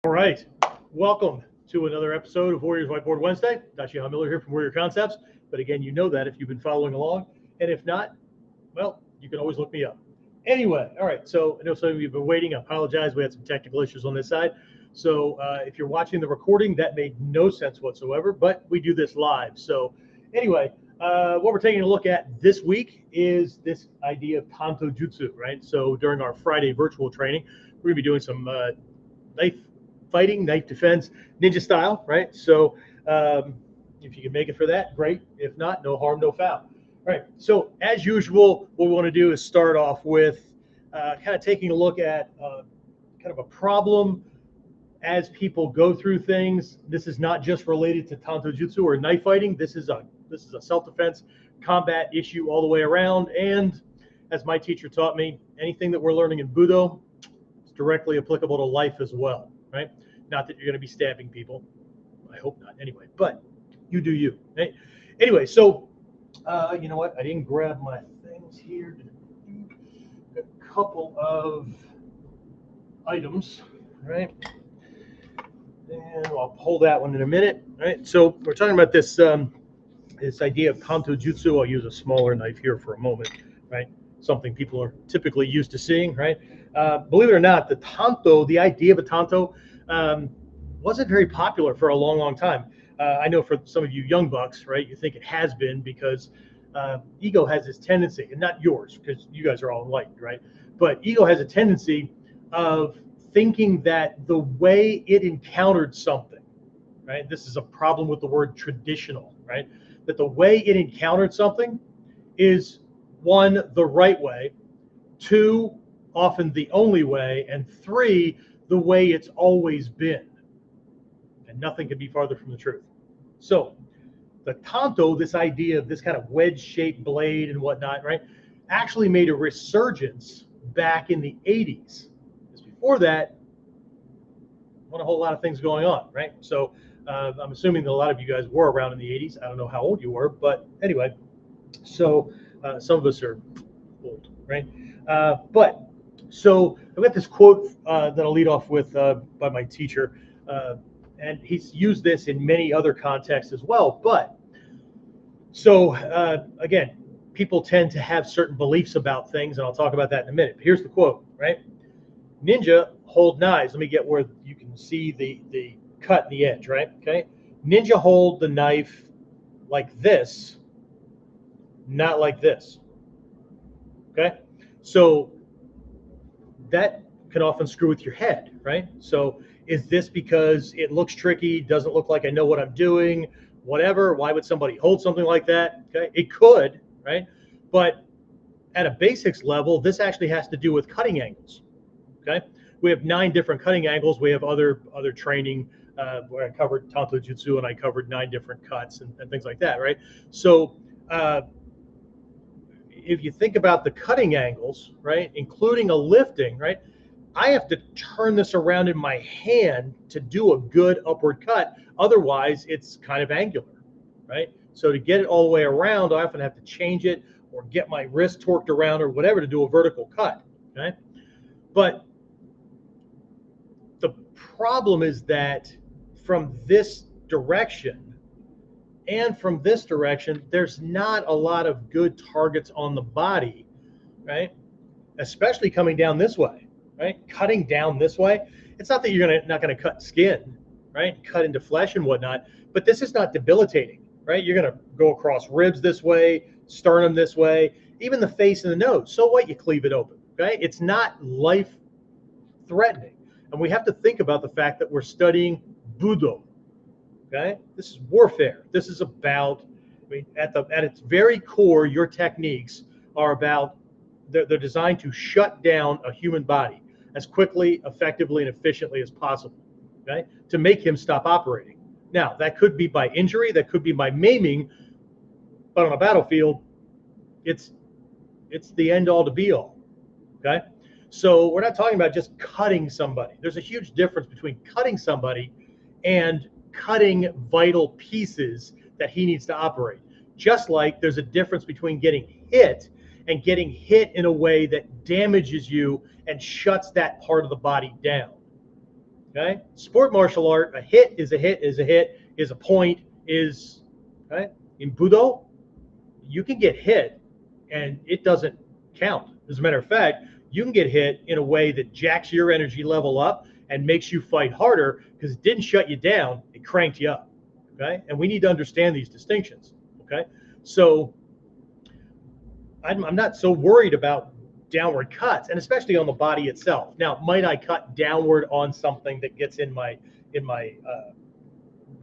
All right, welcome to another episode of Warriors Whiteboard Wednesday. Tashihan Miller here from Warrior Concepts. But again, you know that if you've been following along. And if not, well, you can always look me up. Anyway, all right, so I know some of you have been waiting. I apologize. We had some technical issues on this side. So if you're watching the recording, that made no sense whatsoever, but we do this live. So anyway, what we're taking a look at this week is this idea of Tantojutsu, right? So during our Friday virtual training, we're going to be doing some knife fighting, knife defense, ninja style, right? So if you can make it for that, great. If not, no harm, no foul. All right. So as usual, what we want to do is start off with kind of taking a look at kind of a problem as people go through things. This is not just related to Tantojutsu or knife fighting. This is a self-defense combat issue all the way around. And as my teacher taught me, anything that we're learning in Budo is directly applicable to life as well. Right? Not that you're going to be stabbing people. I hope not anyway, but you do you. Right? Anyway, so you know what? I didn't grab my things here. A couple of items, right? And I'll pull that one in a minute. Right? So we're talking about this this idea of Tantojutsu. I'll use a smaller knife here for a moment, right? Something people are typically used to seeing, right? Believe it or not, the Tanto, the idea of a Tanto, wasn't very popular for a long, long time. I know for some of you young bucks, right, you think it has been because ego has this tendency, and not yours, because you guys are all enlightened, right? But ego has a tendency of thinking that the way it encountered something, right? This is a problem with the word traditional, right? That the way it encountered something is one, the right way, two, often the only way, and three, the way it's always been. And nothing could be farther from the truth. So the Tanto, this idea of this kind of wedge-shaped blade and whatnot, right, actually made a resurgence back in the 80s. Because before that, not a whole lot of things going on, right? So I'm assuming that a lot of you guys were around in the 80s. I don't know how old you were, but anyway, so some of us are old, right? But so I've got this quote that I'll lead off with by my teacher, and he's used this in many other contexts as well. But so again, people tend to have certain beliefs about things, and I'll talk about that in a minute. But here's the quote, right? Ninja hold knives. Let me get where you can see the cut in the edge, right? Okay. Ninja hold the knife like this, not like this. Okay. So that can often screw with your head, right? So is this because it looks tricky, doesn't look like I know what I'm doing, whatever? Why would somebody hold something like that? Okay, it could, right? But at a basics level, this actually has to do with cutting angles. Okay, we have 9 different cutting angles. We have other training where I covered Tantojutsu and I covered 9 different cuts and things like that, right? So if you think about the cutting angles, right, including a lifting, right, I have to turn this around in my hand to do a good upward cut. Otherwise, it's kind of angular, right? So to get it all the way around, I often have to change it or get my wrist torqued around or whatever to do a vertical cut, okay? But the problem is that from this direction and from this direction, there's not a lot of good targets on the body, right? Especially coming down this way, right? Cutting down this way. It's not that you're not gonna cut skin, right? Cut into flesh and whatnot, but this is not debilitating, right? You're gonna go across ribs this way, sternum this way, even the face and the nose. So what? You cleave it open, okay? It's not life-threatening. And we have to think about the fact that we're studying Budo. Okay, this is warfare. This is about, I mean, at its very core, your techniques are about, they're designed to shut down a human body as quickly, effectively, and efficiently as possible. Okay, to make him stop operating. Now, that could be by injury, that could be by maiming, but on a battlefield, it's the end all to be all. Okay, so we're not talking about just cutting somebody. There's a huge difference between cutting somebody and cutting vital pieces that he needs to operate. Just like there's a difference between getting hit and getting hit in a way that damages you and shuts that part of the body down. Okay? Sport martial art, a hit is a hit is a hit, is a point, is, okay? In Budo, you can get hit and it doesn't count. As a matter of fact, you can get hit in a way that jacks your energy level up and makes you fight harder because it didn't shut you down, it cranked you up. Okay? And we need to understand these distinctions. Okay? So I'm not so worried about downward cuts, and especially on the body itself. Now, might I cut downward on something that gets in my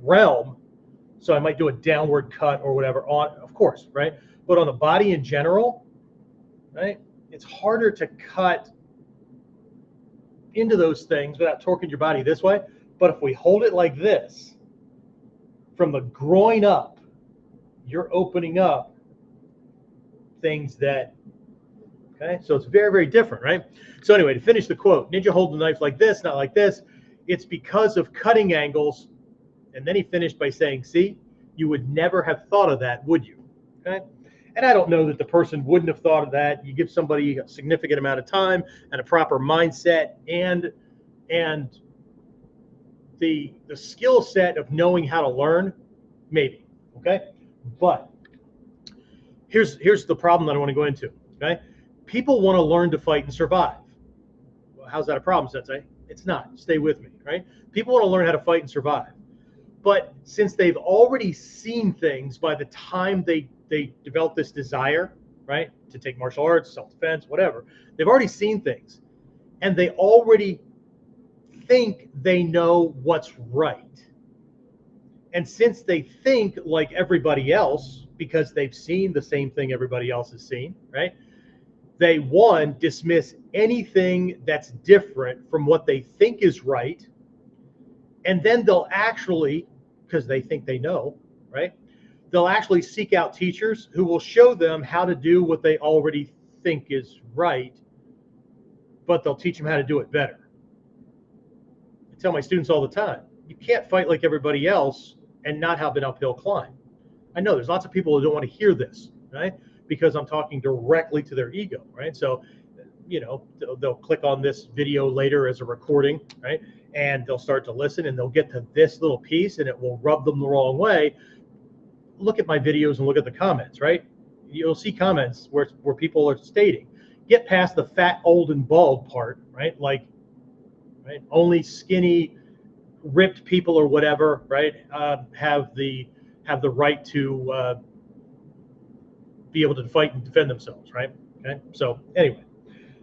realm? So I might do a downward cut or whatever on, of course, right? But on the body in general, right? It's harder to cut into those things without torquing your body this way. But if we hold it like this, from the groin up, you're opening up things that, okay? So it's very, very different, right? So anyway, to finish the quote, ninja hold the knife like this, not like this. It's because of cutting angles. And then he finished by saying, see, you would never have thought of that, would you? Okay? And I don't know that the person wouldn't have thought of that. You give somebody a significant amount of time and a proper mindset and the skill set of knowing how to learn, maybe. Okay? But here's the problem that I want to go into. Okay? People want to learn to fight and survive. Well, how's that a problem, Sensei? It's not. Stay with me, right? People want to learn how to fight and survive. But since they've already seen things by the time they develop this desire, right, to take martial arts, self-defense, whatever, they've already seen things. And they already think they know what's right. And since they think like everybody else, because they've seen the same thing everybody else has seen, right, they, one, dismiss anything that's different from what they think is right. And then they'll actually, because they think they know, right? They'll actually seek out teachers who will show them how to do what they already think is right, but they'll teach them how to do it better. I tell my students all the time, you can't fight like everybody else and not have an uphill climb. I know there's lots of people who don't want to hear this, right? Because I'm talking directly to their ego, right? So, you know, they'll click on this video later as a recording, right? And they'll start to listen and they'll get to this little piece and it will rub them the wrong way. Look at my videos and look at the comments, right? You'll see comments where people are stating, get past the fat, old, and bald part, right? Like, right? Only skinny, ripped people or whatever, right? Have the right to be able to fight and defend themselves, right? Okay. So anyway,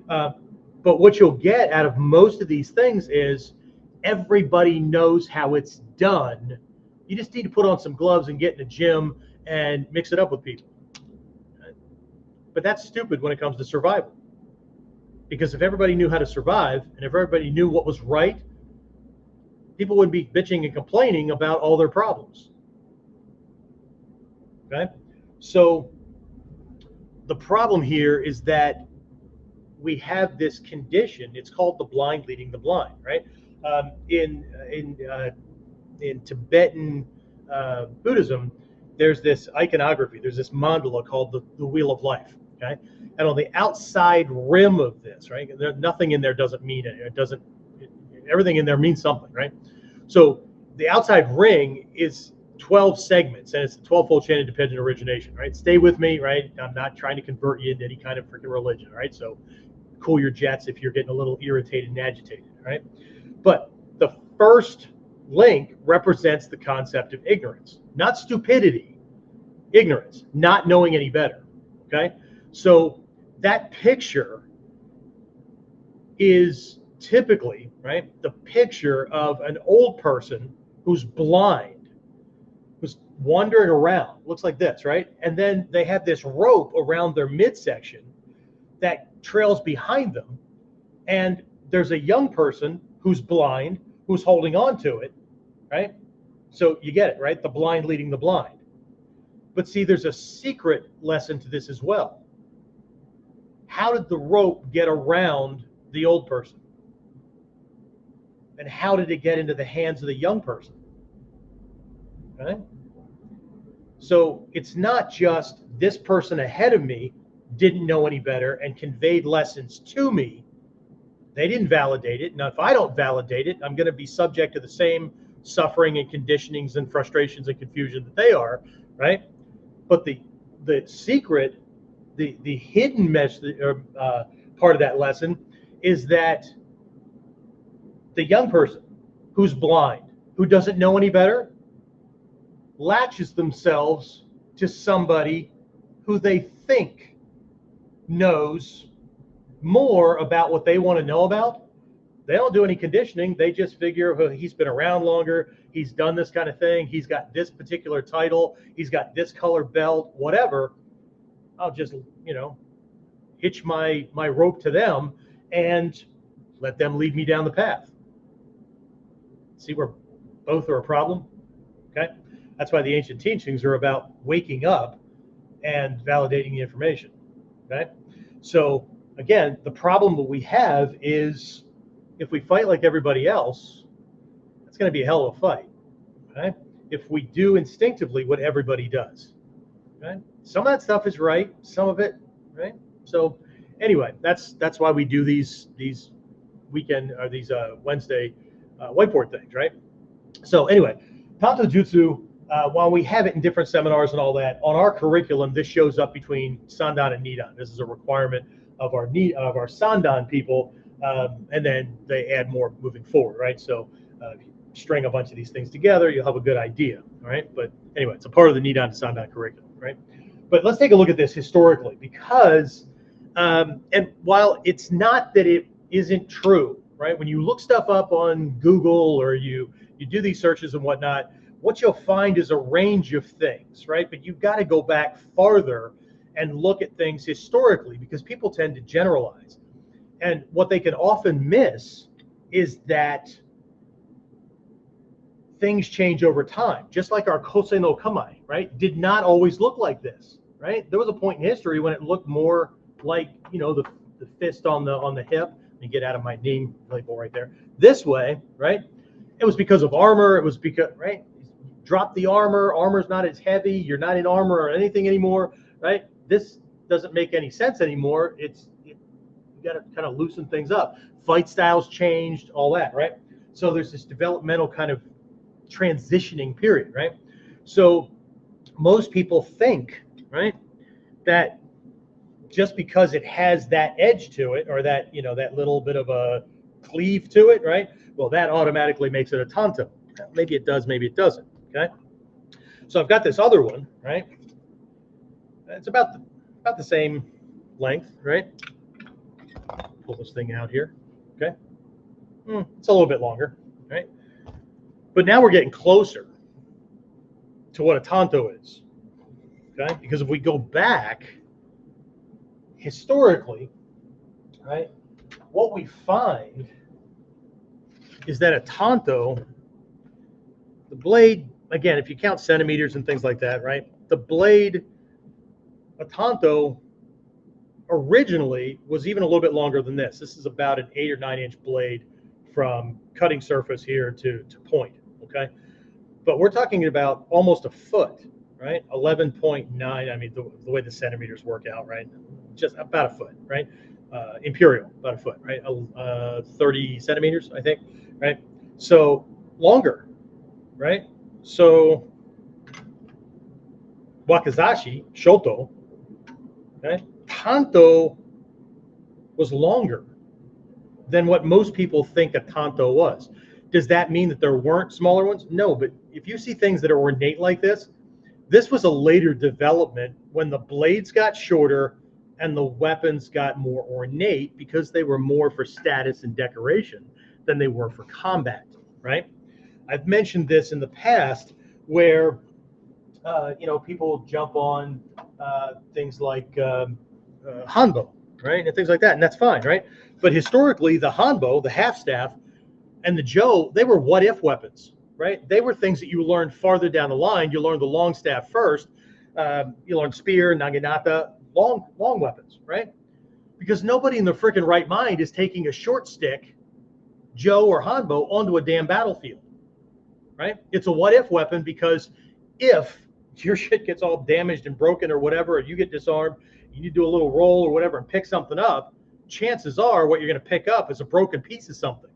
but what you'll get out of most of these things is everybody knows how it's done. You just need to put on some gloves and get in a gym and mix it up with people. But that's stupid when it comes to survival. Because if everybody knew how to survive and if everybody knew what was right, people wouldn't be bitching and complaining about all their problems. Okay? So the problem here is that we have this condition. It's called the blind leading the blind, right? In Tibetan Buddhism, there's this iconography. There's this mandala called the Wheel of Life. Okay, and on the outside rim of this, right? Nothing in there doesn't mean it. It doesn't. Everything in there means something, right? So the outside ring is 12 segments, and it's the 12-fold chain of dependent origination, right? Stay with me, right? I'm not trying to convert you into any kind of freaking religion, right? So cool your jets if you're getting a little irritated and agitated, right? But the first link represents the concept of ignorance, not stupidity, ignorance, not knowing any better, okay? So that picture is typically, right, the picture of an old person who's blind, who's wandering around, looks like this, right? And then they have this rope around their midsection that trails behind them. And there's a young person who's blind, who's holding on to it, right? So you get it, right? The blind leading the blind. But see, there's a secret lesson to this as well. How did the rope get around the old person? And how did it get into the hands of the young person? Okay? So it's not just this person ahead of me didn't know any better and conveyed lessons to me. They didn't validate it. Now, if I don't validate it, I'm going to be subject to the same suffering and conditionings and frustrations and confusion that they are, right? But the secret, the hidden message, part of that lesson is that the young person who's blind, who doesn't know any better, latches themselves to somebody who they think knows more about what they want to know about. They don't do any conditioning. They just figure, well, he's been around longer. He's done this kind of thing. He's got this particular title. He's got this color belt, whatever. I'll just, hitch my rope to them and let them lead me down the path. See where both are a problem? Okay. That's why the ancient teachings are about waking up and validating the information. Okay. So again, the problem that we have is if we fight like everybody else, it's going to be a hell of a fight. Okay. If we do instinctively what everybody does. Okay. Some of that stuff is right, some of it, right? So anyway, that's why we do these weekend or these Wednesday whiteboard things, right? So anyway, Tantojutsu, while we have it in different seminars and all that, on our curriculum, this shows up between Sandan and Nidan. This is a requirement of our Sandan people, and then they add more moving forward, right? So if you string a bunch of these things together, you'll have a good idea, all right? But anyway, it's a part of the Nidan to Sandan curriculum, right? But let's take a look at this historically, because, and while it's not that it isn't true, right? When you look stuff up on Google or you do these searches and whatnot, what you'll find is a range of things, right? But you've got to go back farther and look at things historically, because people tend to generalize. And what they can often miss is that things change over time, just like our Kosei no Kamae, right? Did not always look like this, right? There was a point in history when it looked more like, the fist on the hip. Let me get out of my name label right there. This way, right? It was because of armor. It was because, right? Drop the armor. Armor's not as heavy. You're not in armor or anything anymore, right? This doesn't make any sense anymore. You got to kind of loosen things up. Fight styles changed, all that, right? So there's this developmental kind of transitioning period, right? So most people think, right, that just because it has that edge to it, or that, that little bit of a cleave to it, right? Well, that automatically makes it a Tanto. Maybe it does, maybe it doesn't, okay? So I've got this other one, right? It's about the same length, right? Pull this thing out here, okay? It's a little bit longer, right? But now we're getting closer to what a Tanto is, okay? Because if we go back historically, right, what we find is that a Tanto, the blade, again, if you count centimeters and things like that, right, the blade, a Tanto originally was even a little bit longer than this. This is about an 8 or 9 inch blade from cutting surface here to point, okay? But we're talking about almost a foot, right? 11.9, I mean, the way the centimeters work out, right? Just about a foot, right? Imperial, about a foot, right? 30 centimeters, I think, right? So longer, right? So Wakizashi, Shoto, okay? Tanto was longer than what most people think a Tanto was. Does that mean that there weren't smaller ones? No, but if you see things that are ornate like this was a later development when the blades got shorter and the weapons got more ornate, because they were more for status and decoration than they were for combat, right? I've mentioned this in the past where, people jump on things like hanbo, right? And things like that, and that's fine, right? But historically, the hanbo, the half staff, and the jo, they were what-if weapons, right? They were things that you learned farther down the line. You learned the long staff first. You learned spear, naginata, long weapons, right? Because nobody in the freaking right mind is taking a short stick, jo or hanbo, onto a damn battlefield, right? It's a what-if weapon, because if your shit gets all damaged and broken or whatever, or you get disarmed, you need to do a little roll or whatever and pick something up, chances are what you're going to pick up is a broken piece of something.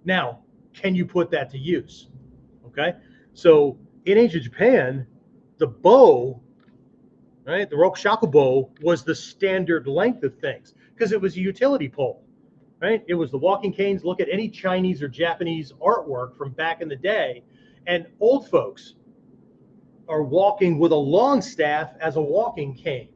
Now, can you put that to use? Okay, so in ancient Japan, the bow, right, the rokushaku bow was the standard length of things because it was a utility pole, right? It was the walking canes. Look at any Chinese or Japanese artwork from back in the day, and old folks are walking with a long staff as a walking cane,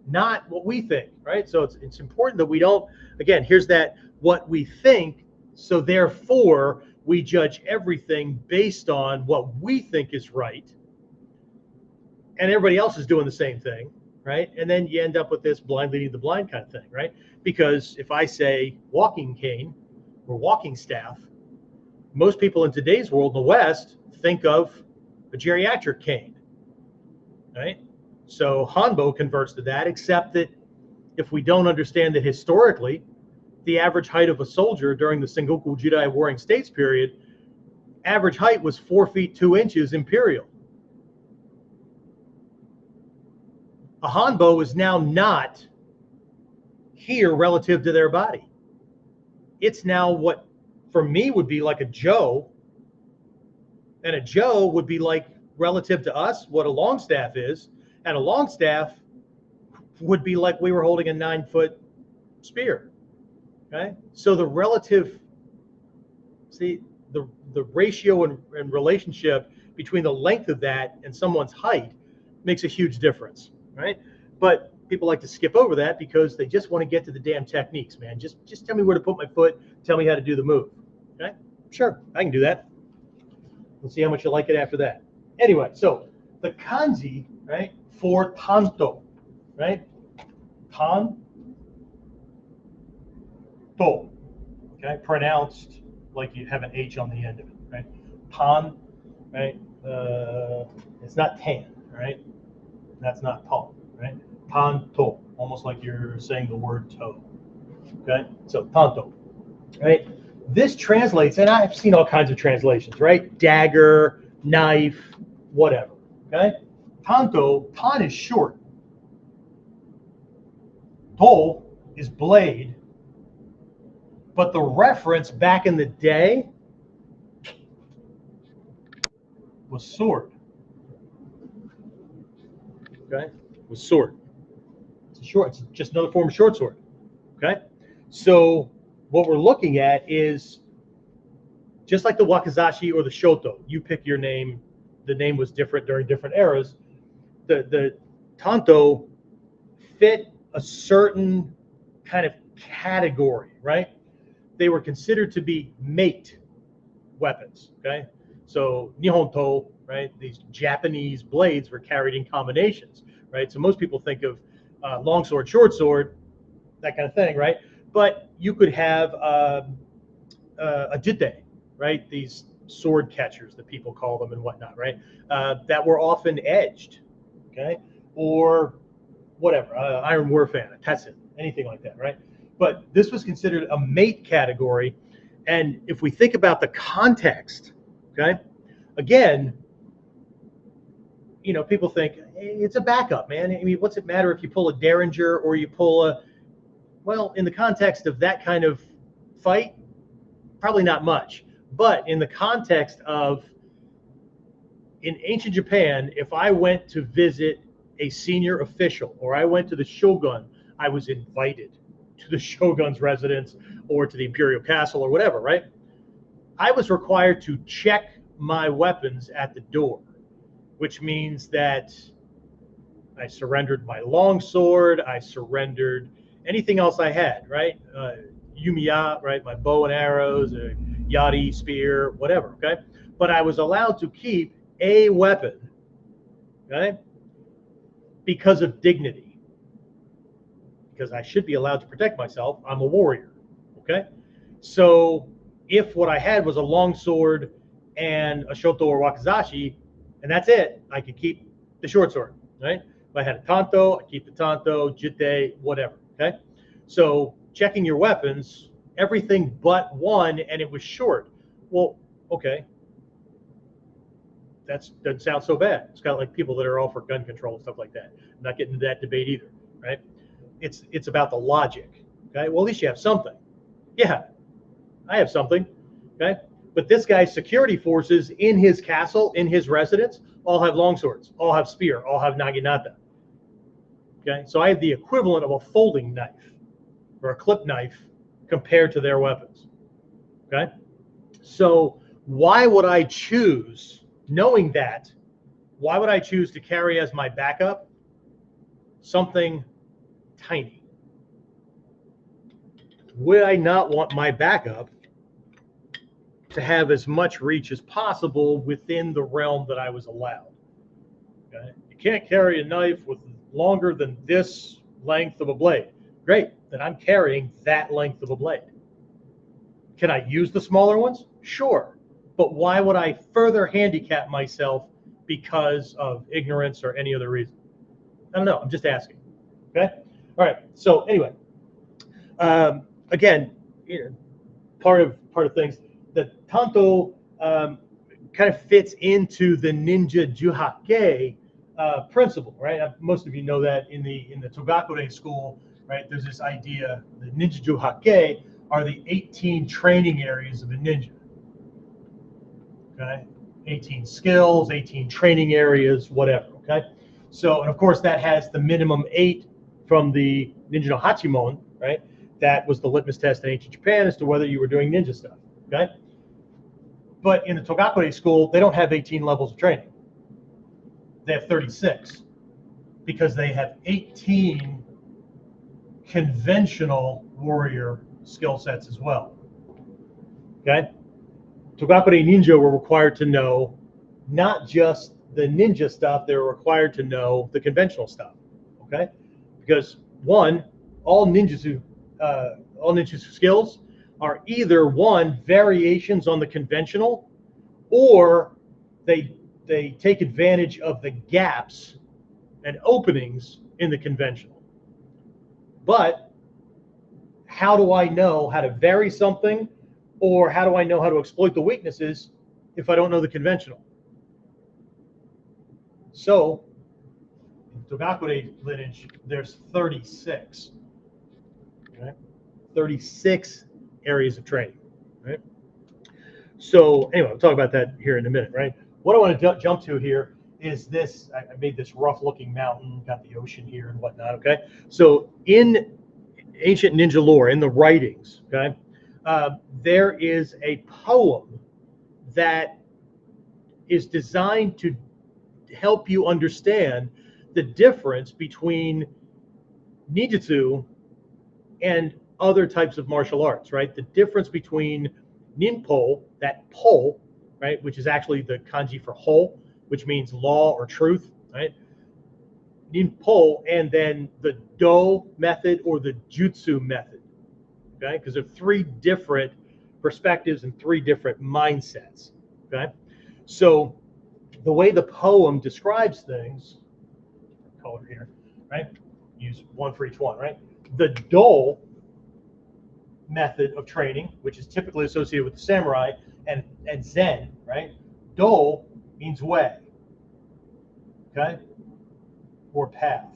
not what we think, right? So it's important that we don't, again, here's that what we think, so therefore we judge everything based on what we think is right, and everybody else is doing the same thing, right? And then you end up with this blind leading the blind kind of thing, right? Because if I say walking cane or walking staff, most people in today's world in the West think of a geriatric cane, right? So Hanbo converts to that, except that if we don't understand that historically, the average height of a soldier during the Sengoku Jidai Warring States period, average height was 4 feet 2 inches imperial. A Hanbo is now not here relative to their body. It's now what for me would be like a Joe, and a Joe would be like relative to us what a long staff is, and a long staff would be like we were holding a 9-foot spear. Okay, so the relative, see, the ratio and relationship between the length of that and someone's height makes a huge difference, right? But people like to skip over that because they just want to get to the damn techniques, man. Just tell me where to put my foot, tell me how to do the move. Okay, sure, I can do that. We'll see how much you like it after that. Anyway, so the kanji, right, for tanto, right? Tanto, okay, pronounced like you have an H on the end of it, right? Tan, right? It's not tan, right? That's not ton, right? Tanto, almost like you're saying the word toe. Okay, so tanto, right? This translates, and I've seen all kinds of translations, right? Dagger, knife, whatever. Okay, tanto, tan is short. To is blade. But the reference back in the day was sword. Okay, was sword. It's just another form of short sword. Okay, so what we're looking at is just like the wakizashi or the shoto. You pick your name. The name was different during different eras. The tanto fit a certain kind of category, right? They were considered to be mate weapons, okay? So nihonto, right? These Japanese blades were carried in combinations, right? So most people think of long sword, short sword, that kind of thing, right? But you could have a jite, right? These sword catchers that people call them and whatnot, right? That were often edged, okay? Or whatever, iron warfan, a tetsun, anything like that, right? But this was considered a mate category. And if we think about the context, okay, again, you know, people think hey, it's a backup, man. I mean, what's it matter if you pull a derringer or you pull a, well, in the context of that kind of fight, probably not much. But in the context of, in ancient Japan, if I went to visit a senior official or I went to the shogun, I was invited to the shogun's residence or to the imperial castle or whatever, right? I was required to check my weapons at the door, which means that I surrendered my longsword, I surrendered anything else I had, right? Yumiya, right? My bow and arrows, yari, spear, whatever, okay? But I was allowed to keep a weapon, okay? Because of dignity. Because I should be allowed to protect myself. I'm a warrior, okay? So if what I had was a long sword and a shoto or wakizashi, and that's it, I could keep the short sword, right? If I had a tanto, I keep the tanto, jite, whatever, okay? So checking your weapons, everything but one, and it was short. Well, okay. That doesn't sound so bad. It's kind of like people that are all for gun control and stuff like that. I'm not getting into that debate either, right? It's about the logic, Okay, well, at least you have something. Yeah, I have something. Okay, but this guy's security forces in his castle, in his residence, all have longswords, all have spear, all have naginata. Okay, so I have the equivalent of a folding knife or a clip knife compared to their weapons. Okay, so why would I choose, knowing that, why would I choose to carry as my backup something tiny? Would I not want my backup to have as much reach as possible within the realm that I was allowed? Okay? You can't carry a knife with longer than this length of a blade. Great, then I'm carrying that length of a blade. Can I use the smaller ones? Sure. But why would I further handicap myself because of ignorance or any other reason? I don't know. I'm just asking. Okay. All right. So anyway, again, part of things, the Tanto kind of fits into the ninja juhake principle, right? Most of you know that in the Togakure school, right? There's this idea the ninja juhake are the 18 training areas of a ninja. Okay, 18 skills, 18 training areas, whatever. Okay, so and of course that has the minimum 8 from the Ninja no Hachimon, right? That was the litmus test in ancient Japan as to whether you were doing ninja stuff. Okay, but in the Togakure school, they don't have 18 levels of training. They have 36 because they have 18 conventional warrior skill sets as well. Okay, Togakure ninja were required to know not just the ninja stuff, they were required to know the conventional stuff. Okay, because one, all ninjutsu skills are either one, variations on the conventional, or they take advantage of the gaps and openings in the conventional. But how do I know how to vary something, or how do I know how to exploit the weaknesses if I don't know the conventional? So in Togakure lineage, there's 36. Okay? 36 areas of training. Right? So anyway, we'll talk about that here in a minute, right? What I want to jump to here is this. I made this rough-looking mountain, got the ocean here and whatnot. Okay, so in ancient ninja lore, in the writings, okay, there is a poem that is designed to help you understand the difference between ninjutsu and other types of martial arts, right? The difference between ninpo, that po, right, which is actually the kanji for ho, which means law or truth, right? Ninpo, and then the do method or the jutsu method, okay? Because there are 3 different perspectives and 3 different mindsets, okay? So the way the poem describes things, color here, right? Use one for each one, right? The do method of training, which is typically associated with the samurai, and zen, right? Do means way, okay? Or path.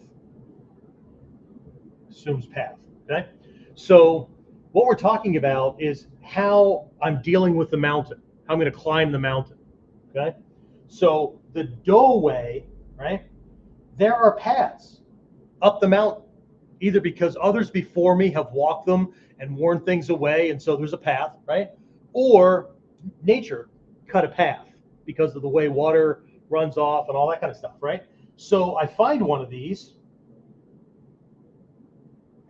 Assumes path, okay? So what we're talking about is how I'm dealing with the mountain, how I'm going to climb the mountain, okay? So the do way, right? There are paths up the mountain, either because others before me have walked them and worn things away, and so there's a path, right? Or nature cut a path because of the way water runs off and all that kind of stuff, right? So I find one of these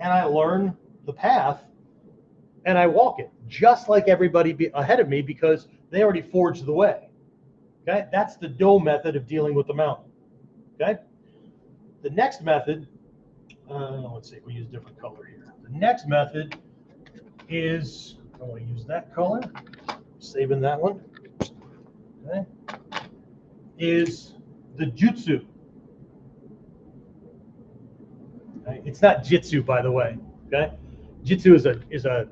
and I learn the path and I walk it just like everybody ahead of me because they already forged the way. Okay, that's the do method of dealing with the mountain. Okay, the next method, let's see, we'll use a different color here. The next method is, I want to use that color, saving that one. Okay, is the Jutsu. Okay? It's not Jitsu, by the way. Okay, Jitsu is a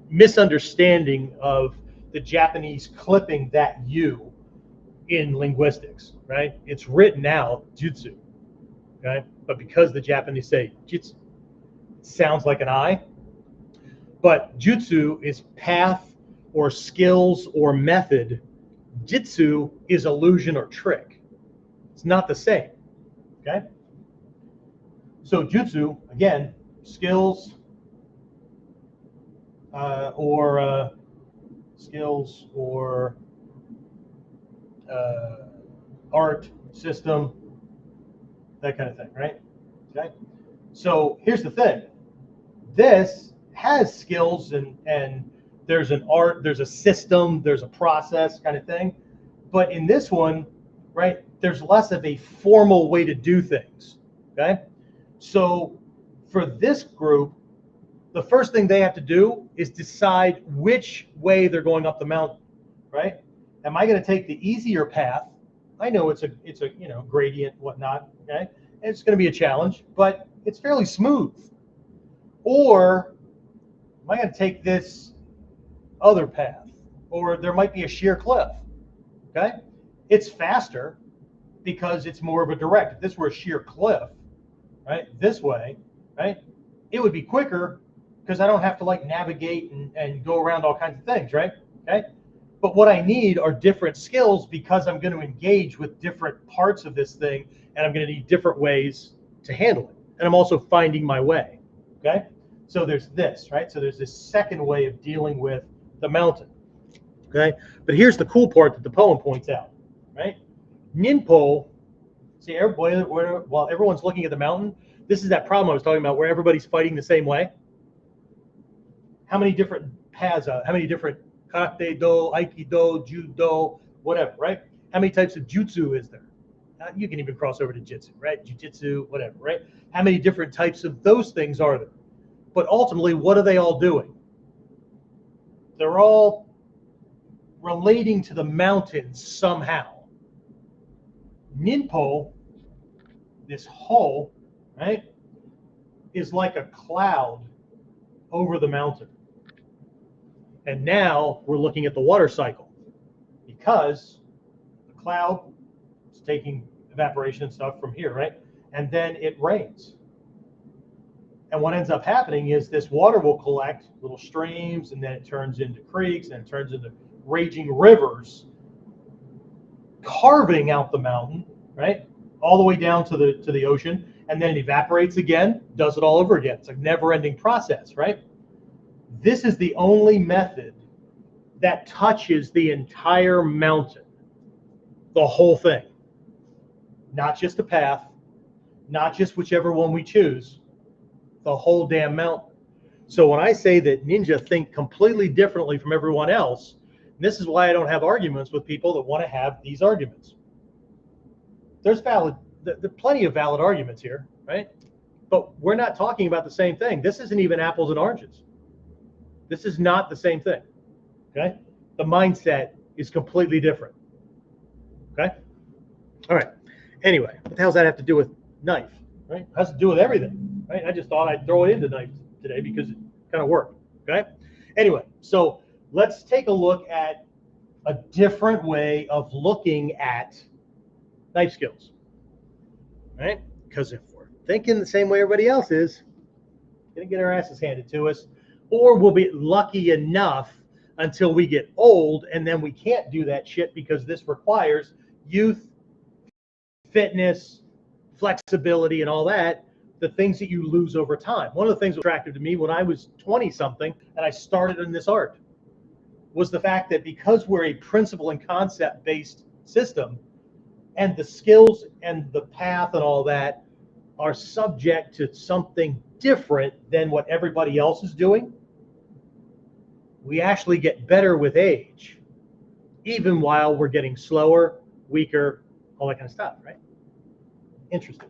misunderstanding of the Japanese clipping that U in linguistics, right? It's written out Jutsu, okay? But because the Japanese say Jitsu, it sounds like an I, But jutsu is path or skills or method. Jitsu is illusion or trick. It's not the same. Okay? So jutsu, again, skills or skills or art, system, that kind of thing, right? Okay. So here's the thing. This has skills and there's an art, there's a system, there's a process kind of thing. But in this one, right, there's less of a formal way to do things. Okay. So for this group, the first thing they have to do is decide which way they're going up the mountain, right? Am I going to take the easier path? I know it's a gradient, whatnot, okay? And it's going to be a challenge, but it's fairly smooth. Or am I going to take this other path? Or there might be a sheer cliff, okay? It's faster because it's more of a direct. If this were a sheer cliff, right, this way, right, it would be quicker because I don't have to like navigate and go around all kinds of things, right? Okay. But what I need are different skills because I'm going to engage with different parts of this thing and I'm going to need different ways to handle it. And I'm also finding my way. Okay. So there's this, right? So there's this second way of dealing with the mountain. Okay. But here's the cool part that the poem points out, right? Ninpo, see, while everyone's looking at the mountain, this is that problem I was talking about where everybody's fighting the same way. How many different paths, how many different karate-do, aikido, judo, whatever, right? How many types of jutsu is there? You can even cross over to jitsu, right? Jiu-jitsu, whatever, right? How many different types of those things are there? But ultimately, what are they all doing? They're all relating to the mountains somehow. Ninpo, this hole, right, is like a cloud over the mountain. And now we're looking at the water cycle because the cloud is taking evaporation and stuff from here, right? And then it rains. And what ends up happening is this water will collect little streams and then it turns into creeks and it turns into raging rivers, carving out the mountain, right? All the way down to the ocean. And then it evaporates again, does it all over again. It's a never-ending process, right? This is the only method that touches the entire mountain, the whole thing. Not just the path, not just whichever one we choose, the whole damn mountain. So when I say that ninja think completely differently from everyone else, this is why I don't have arguments with people that want to have these arguments. There's plenty of valid arguments here, right? But we're not talking about the same thing. This isn't even apples and oranges. This is not the same thing, okay? The mindset is completely different, okay? All right. Anyway, what the hell does that have to do with knife, right? It has to do with everything, right? I just thought I'd throw it into knife today because it kind of worked, okay? Anyway, so let's take a look at a different way of looking at knife skills, right? Because if we're thinking the same way everybody else is, we're gonna get our asses handed to us, or we'll be lucky enough until we get old and then we can't do that shit because this requires youth, fitness, flexibility, and all that, the things that you lose over time. One of the things that was attractive to me when I was 20-something and I started in this art was the fact that because we're a principle and concept-based system, and the skills and the path and all that are subject to something different than what everybody else is doing, we actually get better with age, even while we're getting slower, weaker, all that kind of stuff, right? Interesting.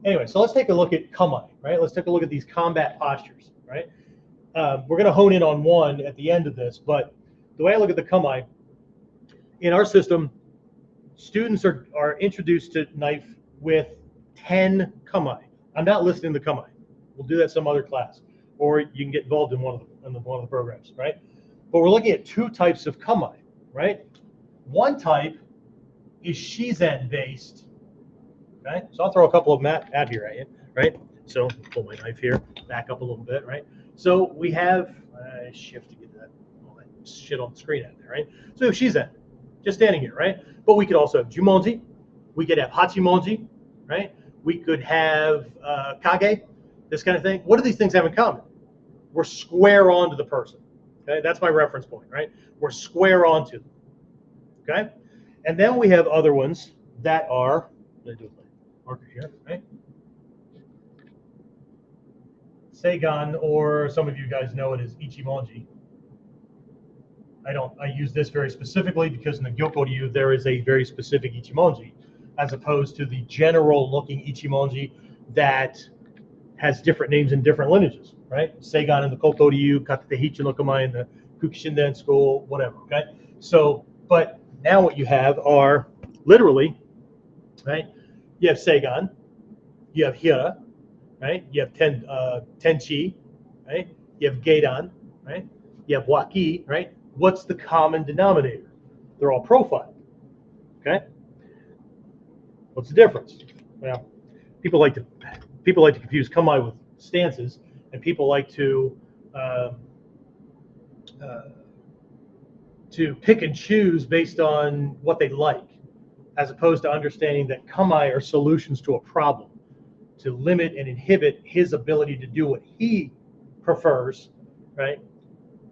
Anyway, so let's take a look at kamae, right? Let's take a look at these combat postures, right? We're going to hone in on one at the end of this, but the way I look at the kamae, in our system, students are introduced to knife with 10 kamae. I'm not listing the kamae. We'll do that some other class, or you can get involved in one of the programs, right? But we're looking at two types of kamae, right? One type is shizen based, okay? So I'll throw a couple of them out here at you, right? So pull my knife here, back up a little bit, right? So we have shift to get that all that shit on the screen out there, right? So she's in, just standing here, right? But we could also have Jumonji, we could have Hachimonji, right? We could have Kage, this kind of thing. What do these things have in common? We're square onto the person. Okay, that's my reference point, right? We're square onto them. Okay, and then we have other ones that are. Let me do a marker here, right? Seigan, or some of you guys know it as Ichimonji. I use this very specifically because in the Gyokko-ryu there is a very specific Ichimonji, as opposed to the general looking Ichimonji that has different names in different lineages, right? Seigan in the Koto-ryu, Katate Hichi no Kamae in the Kukishinden school, whatever, okay? So, but now what you have are literally, right? You have Seigan, you have Hira, right? You have Tenchi, right? You have Geidan, right? You have Waki, right? What's the common denominator? They're all profile, okay? What's the difference? Well, people like to confuse kamae with stances, and people like to pick and choose based on what they like, as opposed to understanding that kamae are solutions to a problem, to limit and inhibit his ability to do what he prefers, right?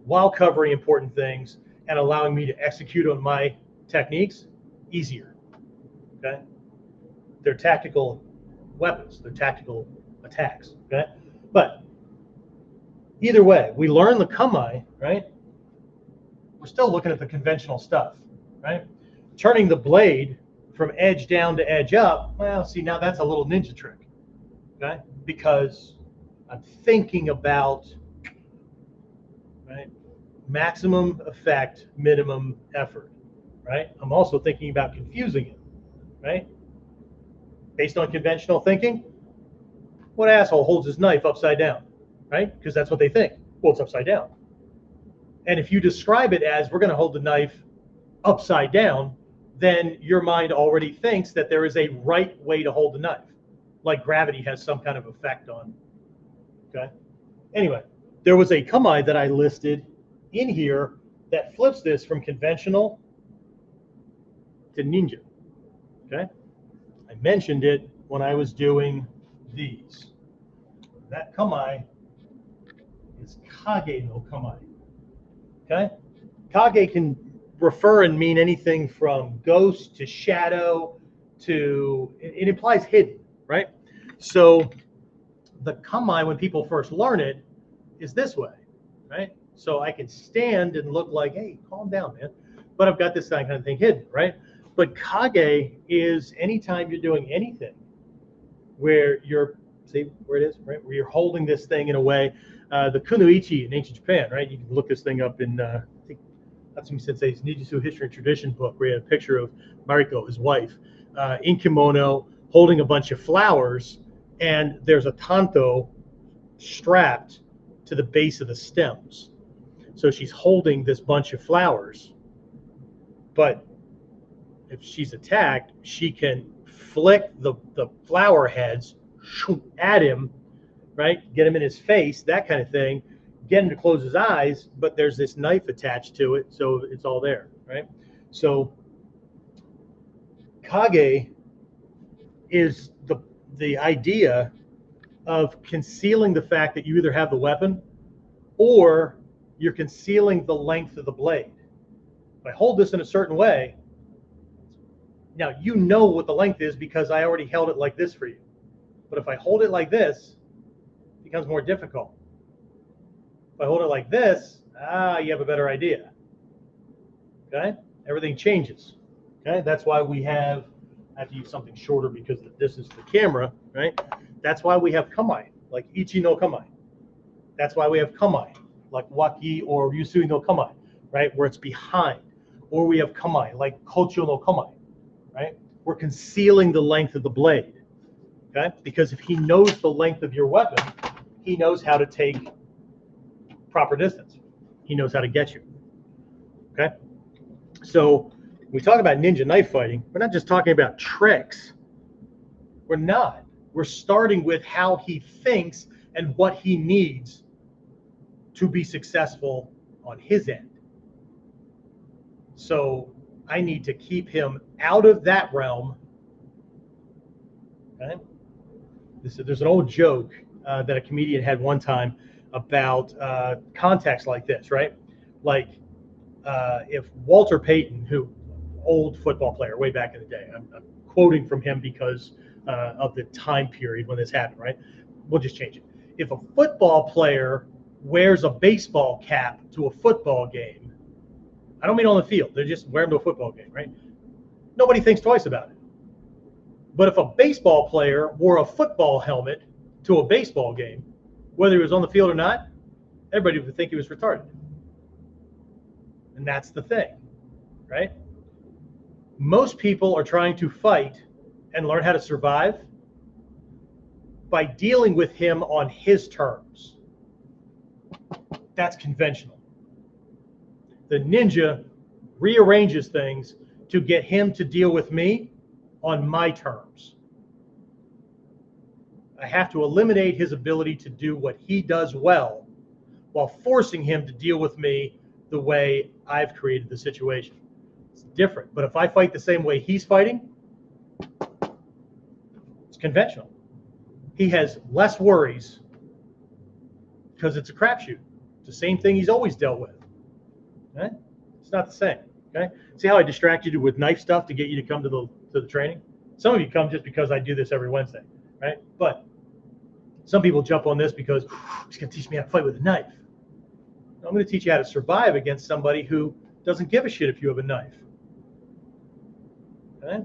While covering important things and allowing me to execute on my techniques easier. Okay, they're tactical weapons, they're tactical attacks. Okay, but either way, we learn the kamae, right? We're still looking at the conventional stuff, right? Turning the blade from edge down to edge up. Well, see, now that's a little ninja trick, okay? Because I'm thinking about, right, maximum effect, minimum effort, right? I'm also thinking about confusing it, right? Based on conventional thinking, what asshole holds his knife upside down, right? Because that's what they think. Well, it's upside down. And if you describe it as we're going to hold the knife upside down, then your mind already thinks that there is a right way to hold the knife, like gravity has some kind of effect on. Okay. Anyway, there was a kamae that I listed in here that flips this from conventional to ninja. Okay. I mentioned it when I was doing these. That kamae is kage no kamae. Okay. Kage can refer and mean anything from ghost to shadow to, it implies hidden, right? So the kamae, when people first learn it, is this way, right? So I can stand and look like, hey, calm down, man. But I've got this kind of thing hidden, right? But kage is anytime you're doing anything where you're, see where it is, right? Where you're holding this thing in a way, the kunoichi in ancient Japan, right? You can look this thing up in, I think, Tatsumi Sensei's Nijutsu History and Tradition book, where he had a picture of Mariko, his wife, in kimono, holding a bunch of flowers, and there's a tanto strapped to the base of the stems. So she's holding this bunch of flowers, but if she's attacked, she can flick the flower heads at him, right? Get him in his face, that kind of thing. Get him to close his eyes, but there's this knife attached to it, so it's all there, right? So kage is the idea of concealing the fact that you either have the weapon or you're concealing the length of the blade. If I hold this in a certain way, now you know what the length is because I already held it like this for you. But if I hold it like this, it becomes more difficult. If I hold it like this, you have a better idea. Okay? Everything changes. Okay? That's why we have, I have to use something shorter because this is the camera, right? That's why we have kamae, like ichi no kamae. That's why we have kamae, like waki or yusui no kamae, right? Where it's behind. Or we have kamae, like kocho no kamae, right? We're concealing the length of the blade, okay? Because if he knows the length of your weapon, he knows how to take proper distance. He knows how to get you, okay? So when we talk about ninja knife fighting, we're not just talking about tricks. We're not. We're starting with how he thinks and what he needs to be successful on his end. So I need to keep him out of that realm. Okay? There's an old joke that a comedian had one time about context like this, right? Like if Walter Payton, who old football player way back in the day, I'm quoting from him because of the time period when this happened, right? We'll just change it. If a football player wears a baseball cap to a football game, I don't mean on the field, they're just wearing them to a football game, right? Nobody thinks twice about it. But if a baseball player wore a football helmet to a baseball game, whether he was on the field or not, everybody would think he was retarded. And that's the thing, right? Most people are trying to fight and learn how to survive by dealing with him on his terms. That's conventional. The ninja rearranges things to get him to deal with me on my terms. I have to eliminate his ability to do what he does well while forcing him to deal with me the way I've created the situation. It's different. But if I fight the same way he's fighting, it's conventional. He has less worries because it's a crapshoot. It's the same thing he's always dealt with. Okay? It's not the same. Okay? See how I distracted you with knife stuff to get you to come to the training? Some of you come just because I do this every Wednesday, right? But some people jump on this because he's going to teach me how to fight with a knife. I'm going to teach you how to survive against somebody who doesn't give a shit if you have a knife. Okay?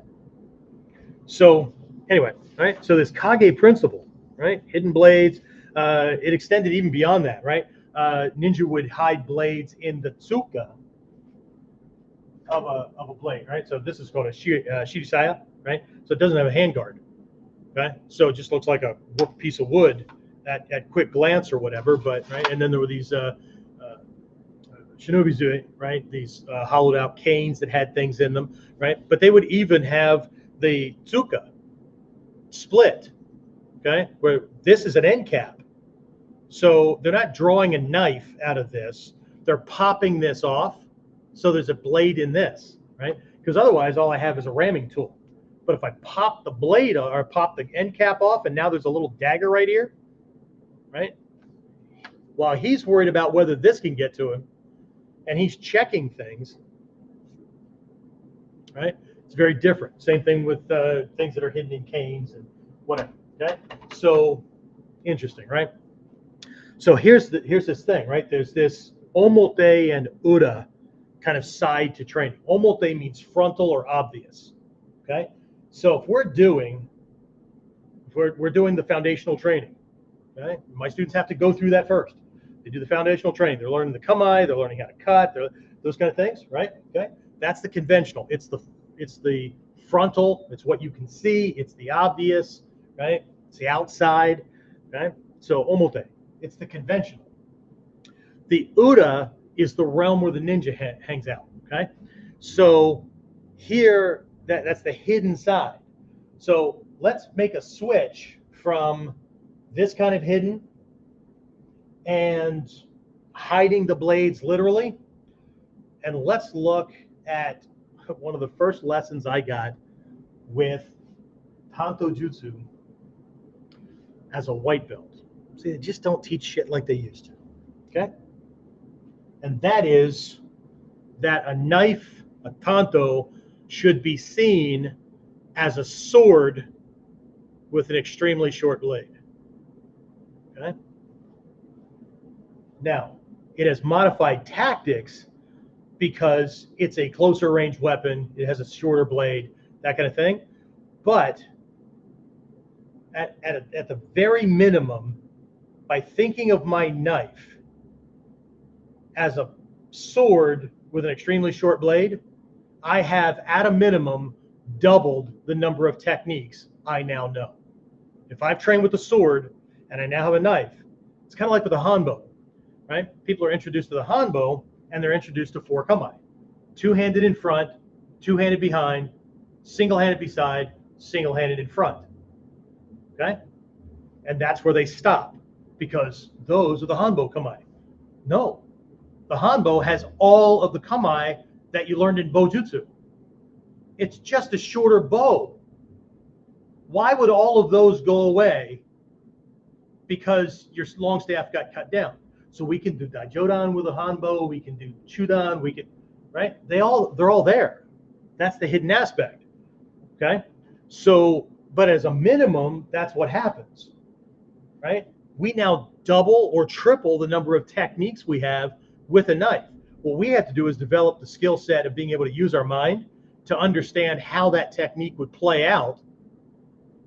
So anyway, right? So this Kage principle, right? Hidden blades, it extended even beyond that, right? Ninja would hide blades in the tsuka of a blade, right? So this is called a shirisaya, right? So it doesn't have a handguard, okay? So it just looks like a piece of wood at quick glance or whatever, but right? And then there were these shinobi-zui, right? These hollowed out canes that had things in them, right? But they would even have the tsuka split, okay? Where this is an end cap. So they're not drawing a knife out of this. They're popping this off. So there's a blade in this, right? Because otherwise all I have is a ramming tool. But if I pop the blade or pop the end cap off and now there's a little dagger right here, right? While he's worried about whether this can get to him and he's checking things, right? It's very different. Same thing with things that are hidden in canes and whatever, okay? So interesting, right? So here's this thing, right? There's this omote and ura kind of side to training. Omote means frontal or obvious, okay? So if we're doing the foundational training, okay? My students have to go through that first. They do the foundational training. They're learning the kamae, they're learning how to cut, those kind of things, right? Okay? That's the conventional. It's the frontal, it's what you can see, it's the obvious, right? It's the outside, okay? So omote, it's the conventional. The ura is the realm where the ninja hangs out, okay? So here, that's the hidden side. So let's make a switch from this kind of hidden and hiding the blades literally, and let's look at one of the first lessons I got with Tantojutsu as a white belt. See, they just don't teach shit like they used to, okay? And that is that a knife, a tanto, should be seen as a sword with an extremely short blade. Okay? Now, it has modified tactics because it's a closer range weapon, it has a shorter blade, that kind of thing. But at the very minimum, by thinking of my knife as a sword with an extremely short blade, I have at a minimum doubled the number of techniques I now know. If I've trained with a sword and I now have a knife, it's kind of like with a hanbo, right? People are introduced to the hanbo and they're introduced to 4 kamae. 2-handed in front, 2-handed behind, single-handed beside, single-handed in front. Okay? And that's where they stop because those are the hanbo kamae. No, the hanbo has all of the kamae that you learned in Bojutsu. It's just a shorter bow. Why would all of those go away? Because your long staff got cut down. So we can do Daijodan with a hanbo, we can do Chudan, we can, right? They're all there. That's the hidden aspect. Okay? So, but as a minimum, that's what happens. Right? We now double or triple the number of techniques we have with a knife. What we have to do is develop the skill set of being able to use our mind to understand how that technique would play out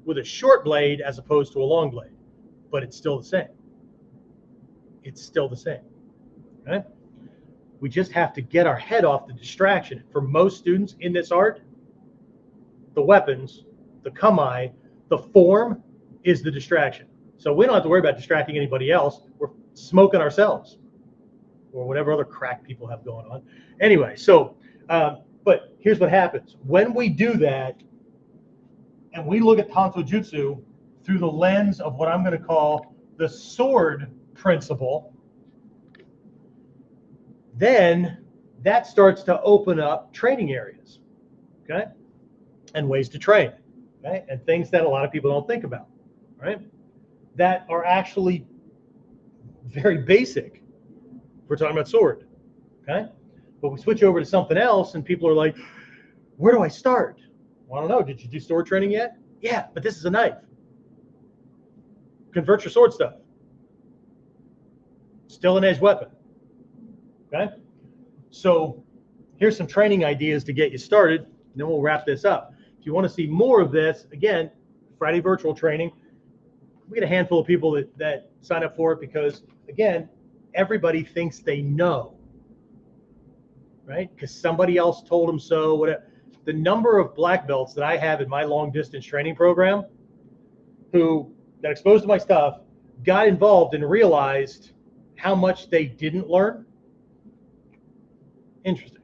with a short blade as opposed to a long blade. But it's still the same. It's still the same. Right? We just have to get our head off the distraction. For most students in this art, the weapons, the kamae, the form is the distraction. So we don't have to worry about distracting anybody else. We're smoking ourselves or whatever other crack people have going on. Anyway, so, but here's what happens. When we do that and we look at Tantojutsu through the lens of what I'm going to call the sword principle, then that starts to open up training areas, okay, and ways to train, okay, and things that a lot of people don't think about, right, that are actually very basic. We're talking about sword, okay, but we switch over to something else and people are like, where do I start? Well, I don't know. Did you do sword training yet? Yeah, but this is a knife. Convert your sword stuff. Still an edge weapon. Okay? So here's some training ideas to get you started, and then we'll wrap this up. If you want to see more of this, again, Friday virtual training, we get a handful of people that sign up for it because, again, everybody thinks they know, right? Because somebody else told them so, whatever. The number of black belts that I have in my long distance training program who got exposed to my stuff, got involved and realized how much they didn't learn. Interesting.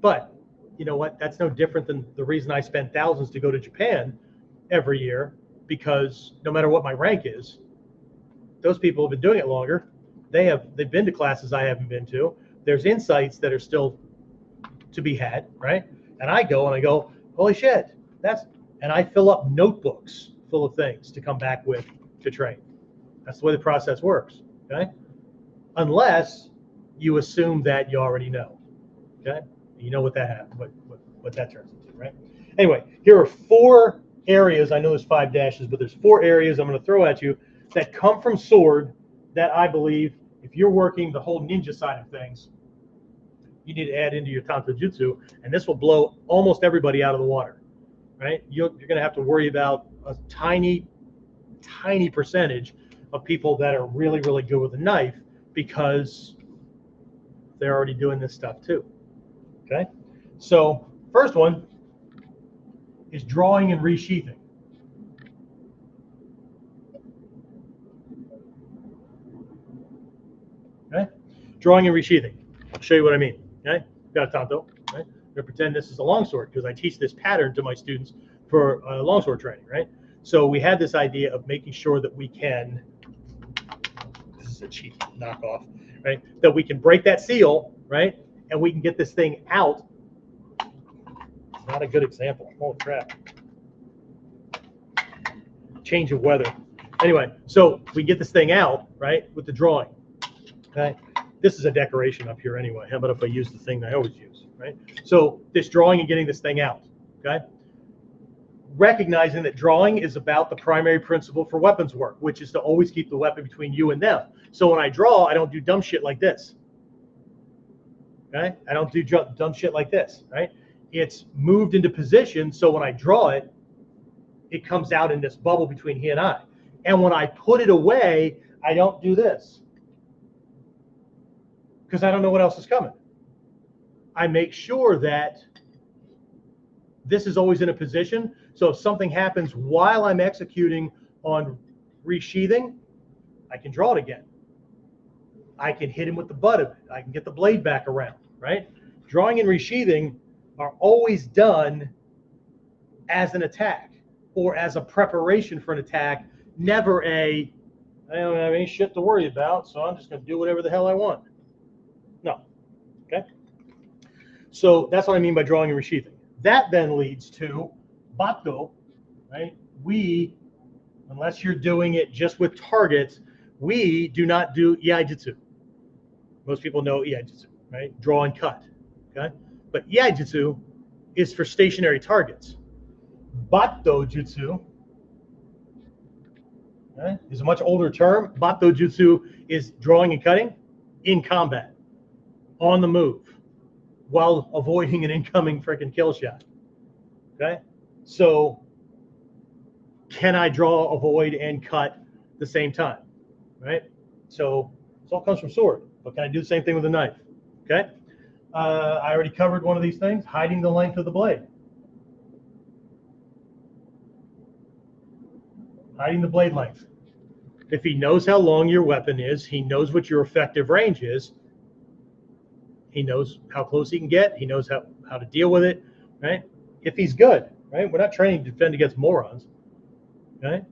But you know what? That's no different than the reason I spend thousands to go to Japan every year, because no matter what my rank is, those people have been doing it longer. They've been to classes I haven't been to. There's insights that are still to be had, right? And I go, holy shit, and I fill up notebooks full of things to come back with to train. That's the way the process works, okay? Unless you assume that you already know, okay? You know what that happens, what that turns into, right? Anyway, here are 4 areas. I know there's 5 dashes, but there's 4 areas I'm going to throw at you that come from sword that I believe, if you're working the whole ninja side of things, you need to add into your Tantojutsu, and this will blow almost everybody out of the water, right? You're going to have to worry about a tiny percentage of people that are really, really good with a knife because they're already doing this stuff too, okay? So first one is drawing and resheathing. Okay? Drawing and resheathing. I'll show you what I mean. Okay? Got a Tanto. Right? I'm gonna pretend this is a longsword because I teach this pattern to my students for longsword training, right? So we had this idea of making sure that we can, this is a cheap knockoff, right? That we can break that seal, right? And we can get this thing out. Not a good example. Holy crap. Change of weather. Anyway, so we get this thing out, right, with the drawing. Okay? This is a decoration up here anyway. How about if I use the thing that I always use, right? So this drawing and getting this thing out, okay? Recognizing that drawing is about the primary principle for weapons work, which is to always keep the weapon between you and them. So when I draw, I don't do dumb shit like this, okay? I don't do dumb shit like this, right? It's moved into position, so when I draw it, it comes out in this bubble between he and I. And when I put it away, I don't do this because I don't know what else is coming. I make sure that this is always in a position, so if something happens while I'm executing on resheathing, I can draw it again. I can hit him with the butt of it. I can get the blade back around, right? Drawing and resheathing are always done as an attack or as a preparation for an attack, never I don't have any shit to worry about, so I'm just going to do whatever the hell I want. So that's what I mean by drawing and resheathing. That then leads to Bato, right? Unless you're doing it just with targets, we do not do Iaijutsu. Most people know Iaijutsu, right? Draw and cut, okay? But Iaijutsu is for stationary targets. Bato Jutsu, okay, is a much older term. Bato Jutsu is drawing and cutting in combat, on the move, while avoiding an incoming freaking kill shot, okay? So can I draw, avoid, and cut the same time, right? So this all comes from sword, but can I do the same thing with a knife, okay? I already covered one of these things, hiding the length of the blade. Hiding the blade length. If he knows how long your weapon is, he knows what your effective range is, he knows how close he can get, he knows how to deal with it, right? If he's good, right? We're not training to defend against morons, okay?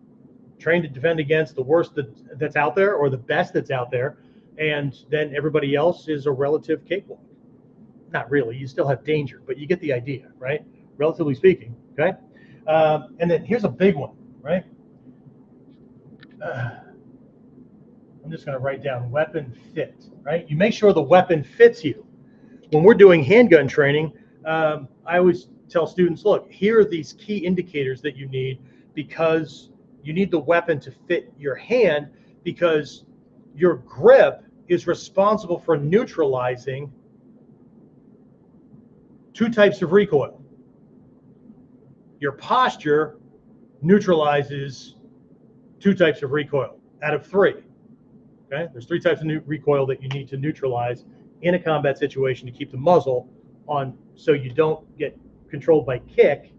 Trained to defend against the worst that's out there or the best that's out there, and then everybody else is a relative cakewalk. Not really, you still have danger, but you get the idea, right? Relatively speaking, okay? And then here's a big one, right? I'm just going to write down weapon fit, right? You make sure the weapon fits you. When we're doing handgun training, I always tell students, look, here are these key indicators that you need, because you need the weapon to fit your hand, because your grip is responsible for neutralizing two types of recoil. Your posture neutralizes two types of recoil out of three. Okay, there's three types of recoil that you need to neutralize in a combat situation to keep the muzzle on, so you don't get controlled by kick,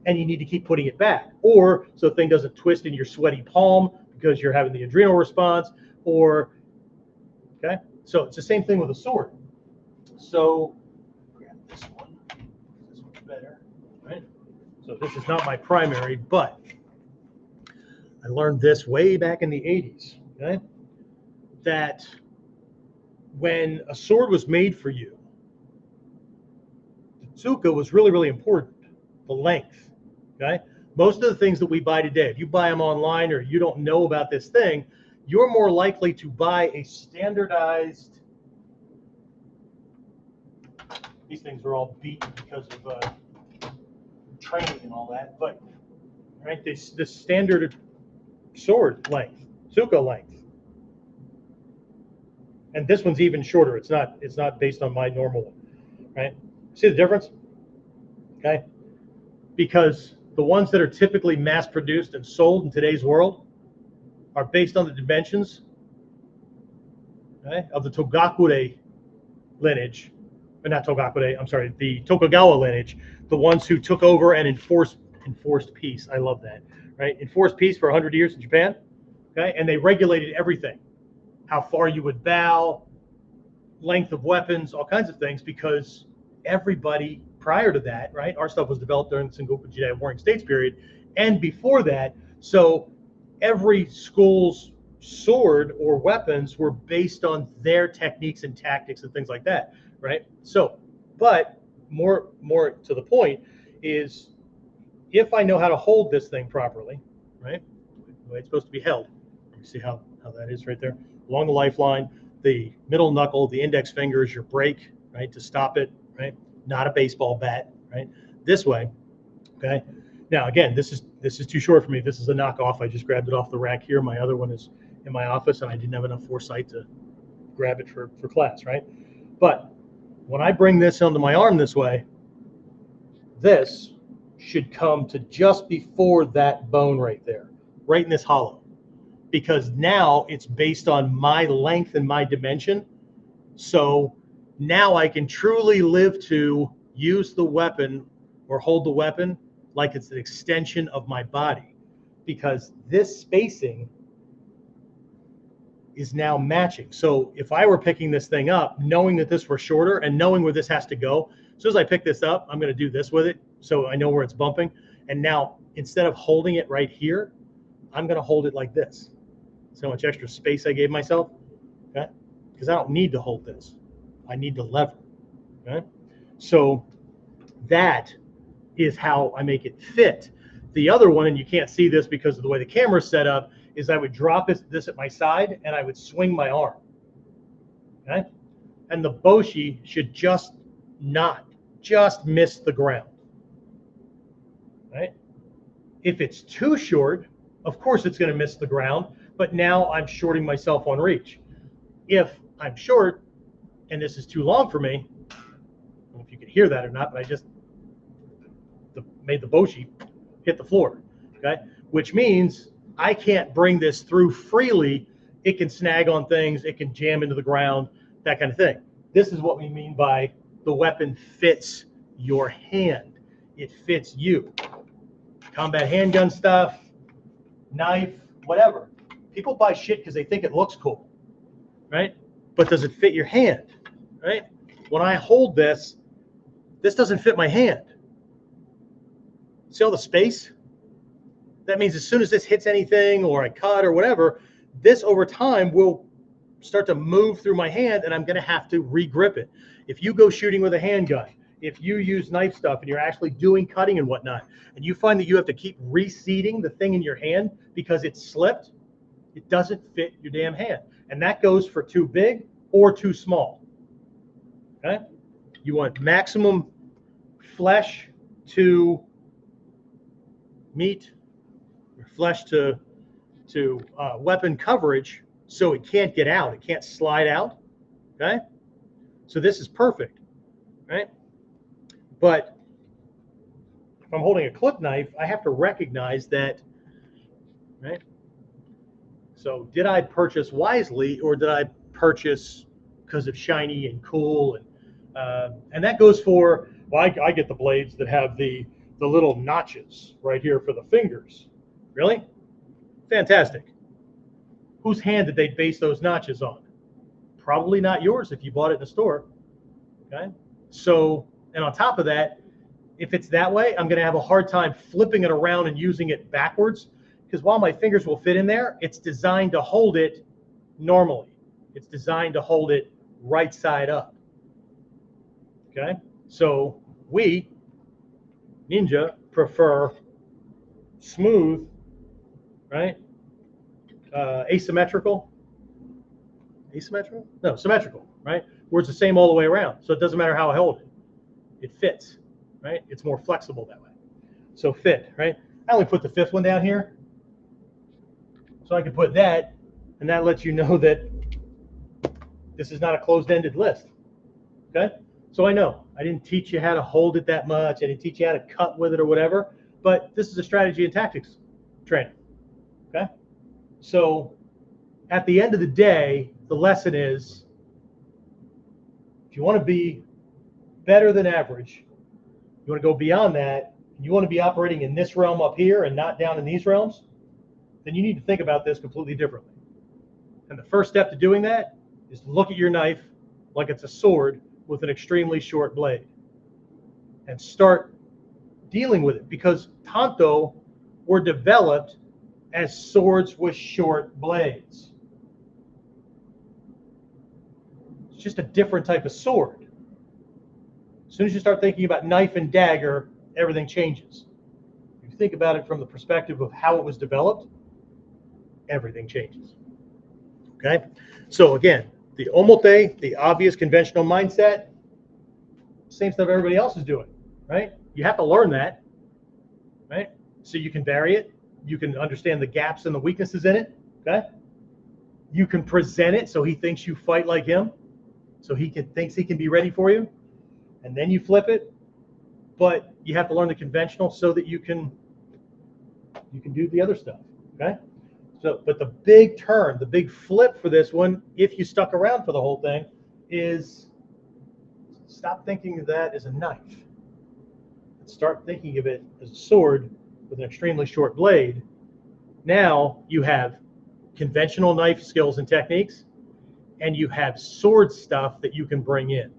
and you need to keep putting it back, or so the thing doesn't twist in your sweaty palm because you're having the adrenal response, or okay. So it's the same thing with a sword. So grab this one. This one's better, right? So this is not my primary, but I learned this way back in the 80s, okay? That when a sword was made for you, the tsuka was really, really important, the length, okay? Most of the things that we buy today, if you buy them online or you don't know about this thing, you're more likely to buy a standardized, these things are all beaten because of training and all that, but right, this standard sword length, tsuka length. And this one's even shorter. It's not based on my normal one, right? See the difference? Okay? Because the ones that are typically mass produced and sold in today's world are based on the dimensions, okay, of the Togakure lineage, or not Togakure, I'm sorry, the Tokugawa lineage, the ones who took over and enforced peace. I love that, right? Enforced peace for 100 years in Japan, okay? And they regulated everything. How far you would bow, length of weapons, all kinds of things, because everybody prior to that, right? Our stuff was developed during the Sengoku Jidai Warring States period, and before that. So every school's sword or weapons were based on their techniques and tactics and things like that, right? So, but more to the point is, if I know how to hold this thing properly, right? The way it's supposed to be held. You see how that is right there? Along the lifeline, the middle knuckle, the index finger is your brake, right? To stop it, right? Not a baseball bat, right? This way, okay? Now, again, this is too short for me. This is a knockoff. I just grabbed it off the rack here. My other one is in my office, and I didn't have enough foresight to grab it for class, right? But when I bring this onto my arm this way, this should come to just before that bone right there, right in this hollow. Because now it's based on my length and my dimension. So now I can truly live to use the weapon or hold the weapon like it's an extension of my body, because this spacing is now matching. So if I were picking this thing up, knowing that this were shorter and knowing where this has to go, as soon as I pick this up, I'm going to do this with it, so I know where it's bumping. And now, instead of holding it right here, I'm going to hold it like this. See how much extra space I gave myself? Okay? Because I don't need to hold this. I need to lever. Okay? So that is how I make it fit. The other one, and you can't see this because of the way the camera's set up, is I would drop this at my side and I would swing my arm. Okay? And the boshi should just miss the ground. Right? If it's too short, of course it's going to miss the ground, but now I'm shorting myself on reach. If I'm short and this is too long for me, I don't know if you can hear that or not, but I just made the boshi hit the floor, okay? Which means I can't bring this through freely. It can snag on things, it can jam into the ground, that kind of thing. This is what we mean by the weapon fits your hand. It fits you. Combat handgun stuff, knife, whatever. People buy shit because they think it looks cool, right? But does it fit your hand, right? When I hold this doesn't fit my hand. See all the space? That means as soon as this hits anything or I cut or whatever, this over time will start to move through my hand and I'm going to have to re-grip it. If you go shooting with a handgun, if you use knife stuff and you're actually doing cutting and whatnot, and you find that you have to keep reseating the thing in your hand because it's slipped, it doesn't fit your damn hand. And that goes for too big or too small. Okay? You want maximum flesh to meat, or flesh to weapon coverage, so it can't get out. It can't slide out. Okay? So this is perfect, right? But if I'm holding a clip knife, I have to recognize that, right? So did I purchase wisely or did I purchase because of shiny and cool? And that goes for, well, I get the blades that have the little notches right here for the fingers. Really? Fantastic. Whose hand did they base those notches on? Probably not yours if you bought it in a store. Okay? So, and on top of that, if it's that way, I'm going to have a hard time flipping it around and using it backwards, because while my fingers will fit in there, it's designed to hold it normally. It's designed to hold it right side up. Okay? So we, ninja, prefer smooth, right? Asymmetrical? Asymmetrical? No, symmetrical, right? Where it's the same all the way around. So it doesn't matter how I hold it. It fits, right? It's more flexible that way. So fit, right? I only put the fifth one down here. So I can put that, and that lets you know that this is not a closed-ended list, okay? So I know I didn't teach you how to hold it that much. I didn't teach you how to cut with it or whatever, but this is a strategy and tactics training, okay? So at the end of the day, the lesson is, if you want to be better than average, you want to go beyond that, and you want to be operating in this realm up here and not down in these realms, then you need to think about this completely differently. And the first step to doing that is to look at your knife like it's a sword with an extremely short blade and start dealing with it, because Tanto were developed as swords with short blades. It's just a different type of sword. As soon as you start thinking about knife and dagger, everything changes. If you think about it from the perspective of how it was developed, everything changes. Okay? So again, the omote, the obvious conventional mindset, same stuff everybody else is doing, right? You have to learn that, right? So you can vary it. You can understand the gaps and the weaknesses in it, okay? You can present it so he thinks you fight like him, so he thinks he can be ready for you, and then you flip it. But you have to learn the conventional so that you can do the other stuff, okay? So, but the big turn, the big flip for this one, if you stuck around for the whole thing, is stop thinking of that as a knife. Start thinking of it as a sword with an extremely short blade. Now you have conventional knife skills and techniques, and you have sword stuff that you can bring in.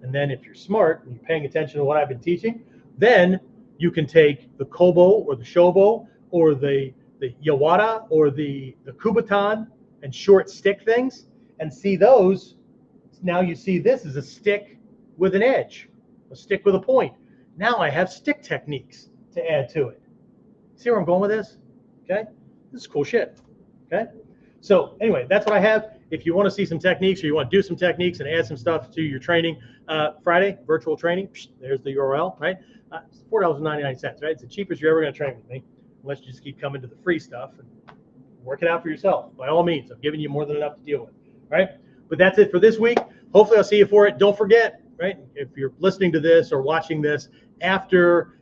And then if you're smart and you're paying attention to what I've been teaching, then you can take the kobo or the shobo or the yawara or the kubotan and short stick things and see those. Now you see this as a stick with an edge, a stick with a point. Now I have stick techniques to add to it. See where I'm going with this? Okay, this is cool shit. Okay, so anyway, that's what I have. If you want to see some techniques or you want to do some techniques and add some stuff to your training, Friday, virtual training, there's the URL, right? It's $4.99, right? It's the cheapest you're ever going to train with me, unless you just keep coming to the free stuff and work it out for yourself. By all means, I've given you more than enough to deal with, right? But that's it for this week. Hopefully I'll see you for it. Don't forget, right, if you're listening to this or watching this after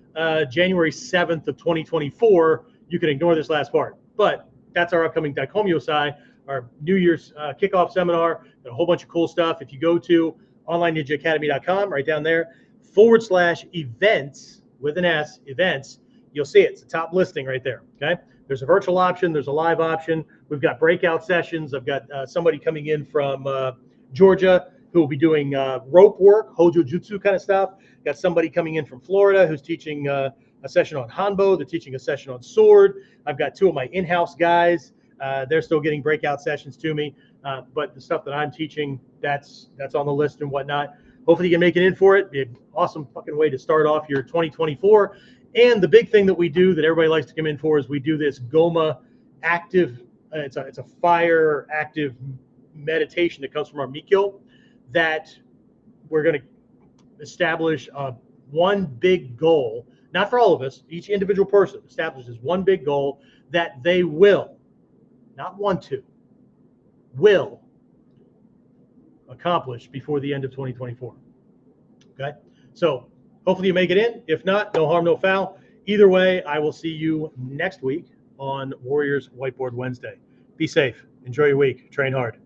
January 7th of 2024, you can ignore this last part. But that's our upcoming Daikomyosai, our New Year's kickoff seminar, and a whole bunch of cool stuff. If you go to onlineninjaacademy.com, right down there, /events with an S, events, you'll see it. It's the top listing right there, okay? There's a virtual option. There's a live option. We've got breakout sessions. I've got somebody coming in from Georgia who will be doing rope work, Hojo Jutsu kind of stuff. Got somebody coming in from Florida who's teaching a session on Hanbo. They're teaching a session on sword. I've got two of my in-house guys. They're still getting breakout sessions to me. But the stuff that I'm teaching, that's on the list and whatnot. Hopefully you can make it in for it. Be an awesome fucking way to start off your 2024. And the big thing that we do that everybody likes to come in for is we do this Goma active, it's a fire active meditation that comes from our Mikyo that we're going to establish one big goal, not for all of us, each individual person establishes one big goal that they will, not want to, will accomplish before the end of 2024. Okay? So hopefully you make it in. If not, no harm, no foul. Either way, I will see you next week on Warriors Whiteboard Wednesday. Be safe. Enjoy your week. Train hard.